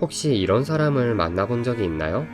혹시 이런 사람을 만나본 적이 있나요?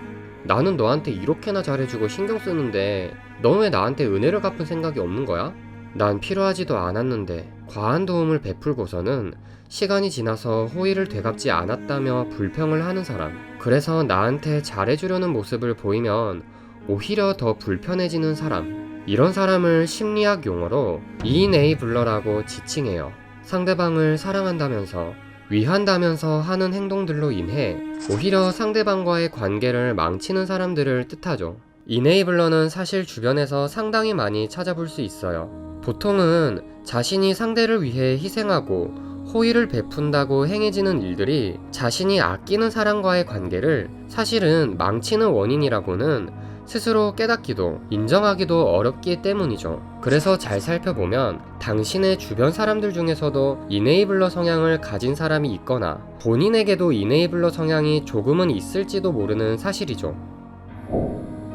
나는 너한테 이렇게나 잘해주고 신경 쓰는데 넌 왜 나한테 은혜를 갚을 생각이 없는 거야? 난 필요하지도 않았는데 과한 도움을 베풀고서는 시간이 지나서 호의를 되갚지 않았다며 불평을 하는 사람. 그래서 나한테 잘해주려는 모습을 보이면 오히려 더 불편해지는 사람. 이런 사람을 심리학 용어로 이네이블러라고 지칭해요. 상대방을 사랑한다면서 위한다면서 하는 행동들로 인해 오히려 상대방과의 관계를 망치는 사람들을 뜻하죠. 이네이블러는 사실 주변에서 상당히 많이 찾아볼 수 있어요. 보통은 자신이 상대를 위해 희생하고 호의를 베푼다고 행해지는 일들이 자신이 아끼는 사람과의 관계를 사실은 망치는 원인이라고는 스스로 깨닫기도 인정하기도 어렵기 때문이죠. 그래서 잘 살펴보면 당신의 주변 사람들 중에서도 이네이블러 성향을 가진 사람이 있거나 본인에게도 이네이블러 성향이 조금은 있을지도 모르는 사실이죠.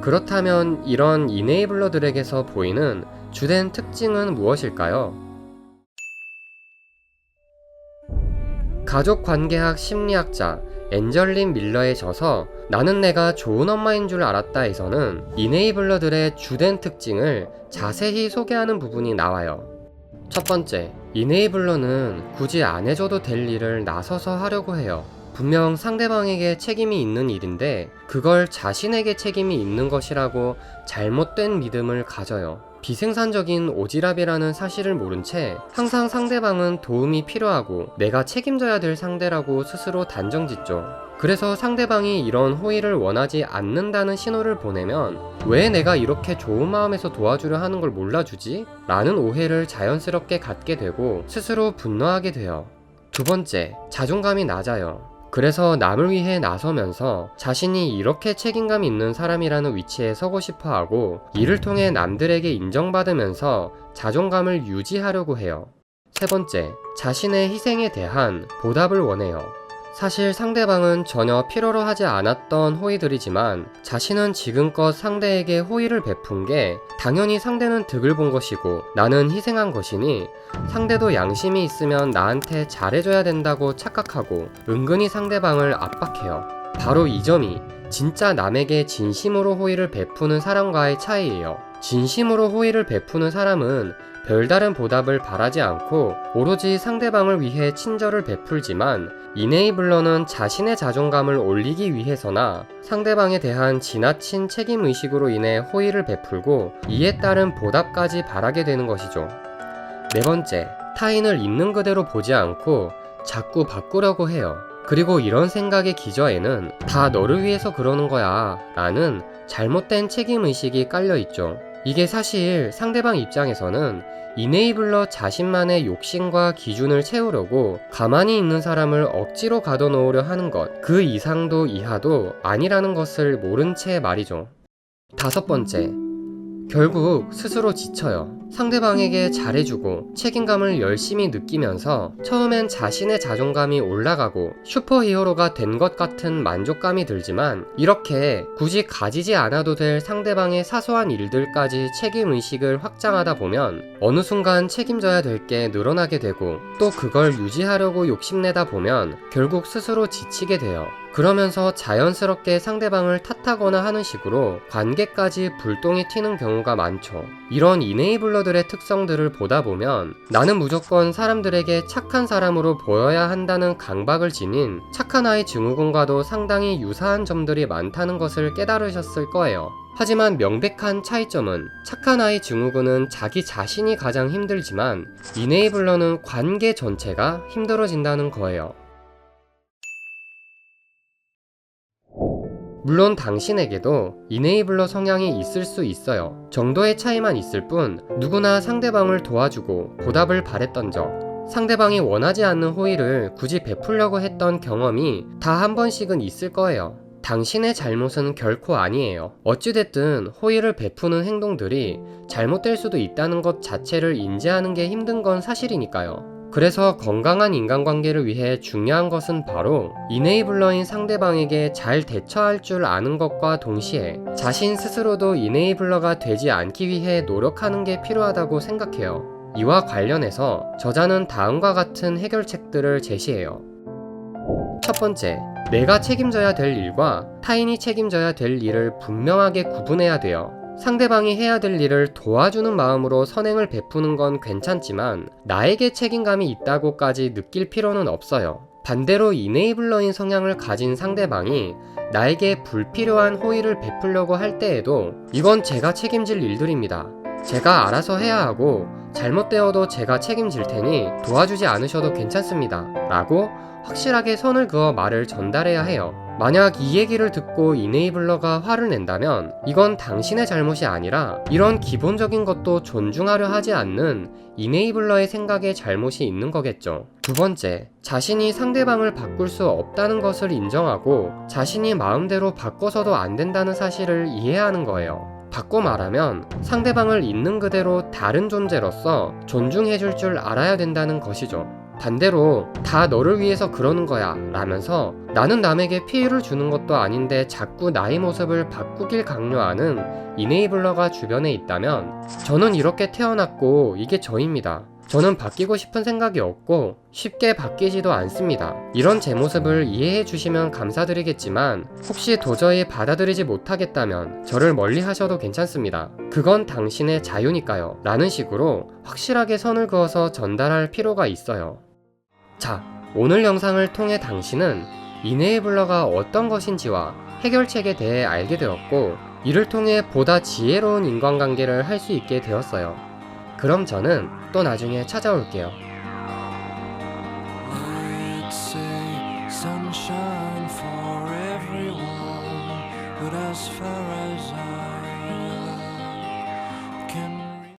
그렇다면 이런 이네이블러들에게서 보이는 주된 특징은 무엇일까요? 가족관계학 심리학자 앤절린 밀러의 저서 나는 내가 좋은 엄마인 줄 알았다에서는 이네이블러들의 주된 특징을 자세히 소개하는 부분이 나와요. 첫 번째, 이네이블러는 굳이 안 해줘도 될 일을 나서서 하려고 해요. 분명 상대방에게 책임이 있는 일인데 그걸 자신에게 책임이 있는 것이라고 잘못된 믿음을 가져요. 비생산적인 오지랖이라는 사실을 모른 채 항상 상대방은 도움이 필요하고 내가 책임져야 될 상대라고 스스로 단정짓죠. 그래서 상대방이 이런 호의를 원하지 않는다는 신호를 보내면 왜 내가 이렇게 좋은 마음에서 도와주려 하는 걸 몰라주지? 라는 오해를 자연스럽게 갖게 되고 스스로 분노하게 돼요. 두 번째, 자존감이 낮아요. 그래서 남을 위해 나서면서 자신이 이렇게 책임감 있는 사람이라는 위치에 서고 싶어 하고 이를 통해 남들에게 인정받으면서 자존감을 유지하려고 해요. 세 번째, 자신의 희생에 대한 보답을 원해요. 사실 상대방은 전혀 필요로 하지 않았던 호의들이지만 자신은 지금껏 상대에게 호의를 베푼 게 당연히 상대는 득을 본 것이고 나는 희생한 것이니 상대도 양심이 있으면 나한테 잘해줘야 된다고 착각하고 은근히 상대방을 압박해요. 바로 이 점이 진짜 남에게 진심으로 호의를 베푸는 사람과의 차이예요. 진심으로 호의를 베푸는 사람은 별다른 보답을 바라지 않고 오로지 상대방을 위해 친절을 베풀지만 이네이블러는 자신의 자존감을 올리기 위해서나 상대방에 대한 지나친 책임의식으로 인해 호의를 베풀고 이에 따른 보답까지 바라게 되는 것이죠. 네 번째, 타인을 있는 그대로 보지 않고 자꾸 바꾸려고 해요. 그리고 이런 생각의 기저에는 다 너를 위해서 그러는 거야 라는 잘못된 책임의식이 깔려있죠. 이게 사실 상대방 입장에서는 이네이블러 자신만의 욕심과 기준을 채우려고 가만히 있는 사람을 억지로 가둬놓으려 하는 것, 그 이상도 이하도 아니라는 것을 모른 채 말이죠. 다섯 번째, 결국 스스로 지쳐요. 상대방에게 잘해주고 책임감을 열심히 느끼면서 처음엔 자신의 자존감이 올라가고 슈퍼히어로가 된 것 같은 만족감이 들지만 이렇게 굳이 가지지 않아도 될 상대방의 사소한 일들까지 책임의식을 확장하다 보면 어느 순간 책임져야 될 게 늘어나게 되고 또 그걸 유지하려고 욕심내다 보면 결국 스스로 지치게 돼요. 그러면서 자연스럽게 상대방을 탓하거나 하는 식으로 관계까지 불똥이 튀는 경우가 많죠. 이런 이네이블러들의 특성들을 보다 보면 나는 무조건 사람들에게 착한 사람으로 보여야 한다는 강박을 지닌 착한 아이 증후군과도 상당히 유사한 점들이 많다는 것을 깨달으셨을 거예요. 하지만 명백한 차이점은 착한 아이 증후군은 자기 자신이 가장 힘들지만 이네이블러는 관계 전체가 힘들어진다는 거예요. 물론 당신에게도 이네이블러 성향이 있을 수 있어요. 정도의 차이만 있을 뿐 누구나 상대방을 도와주고 보답을 바랬던 적, 상대방이 원하지 않는 호의를 굳이 베풀려고 했던 경험이 다 한 번씩은 있을 거예요. 당신의 잘못은 결코 아니에요. 어찌됐든 호의를 베푸는 행동들이 잘못될 수도 있다는 것 자체를 인지하는 게 힘든 건 사실이니까요. 그래서 건강한 인간관계를 위해 중요한 것은 바로 이네이블러인 상대방에게 잘 대처할 줄 아는 것과 동시에 자신 스스로도 이네이블러가 되지 않기 위해 노력하는 게 필요하다고 생각해요. 이와 관련해서 저자는 다음과 같은 해결책들을 제시해요. 첫 번째, 내가 책임져야 될 일과 타인이 책임져야 될 일을 분명하게 구분해야 돼요. 상대방이 해야 될 일을 도와주는 마음으로 선행을 베푸는 건 괜찮지만 나에게 책임감이 있다고까지 느낄 필요는 없어요. 반대로 이네이블러인 성향을 가진 상대방이 나에게 불필요한 호의를 베풀려고 할 때에도 이건 제가 책임질 일들입니다. 제가 알아서 해야 하고 잘못되어도 제가 책임질 테니 도와주지 않으셔도 괜찮습니다. 라고 확실하게 선을 그어 말을 전달해야 해요. 만약 이 얘기를 듣고 이네이블러가 화를 낸다면 이건 당신의 잘못이 아니라 이런 기본적인 것도 존중하려 하지 않는 이네이블러의 생각에 잘못이 있는 거겠죠. 두 번째, 자신이 상대방을 바꿀 수 없다는 것을 인정하고 자신이 마음대로 바꿔서도 안 된다는 사실을 이해하는 거예요. 바꿔 말하면 상대방을 있는 그대로 다른 존재로서 존중해줄 줄 알아야 된다는 것이죠. 반대로 다 너를 위해서 그러는 거야 라면서 나는 남에게 피해를 주는 것도 아닌데 자꾸 나의 모습을 바꾸길 강요하는 이네이블러가 주변에 있다면 저는 이렇게 태어났고 이게 저입니다. 저는 바뀌고 싶은 생각이 없고 쉽게 바뀌지도 않습니다. 이런 제 모습을 이해해 주시면 감사드리겠지만 혹시 도저히 받아들이지 못하겠다면 저를 멀리 하셔도 괜찮습니다. 그건 당신의 자유니까요. 라는 식으로 확실하게 선을 그어서 전달할 필요가 있어요. 자, 오늘 영상을 통해 당신은 이네이블러가 어떤 것인지와 해결책에 대해 알게 되었고 이를 통해 보다 지혜로운 인간관계를 할 수 있게 되었어요. 그럼 저는 또 나중에 찾아올게요.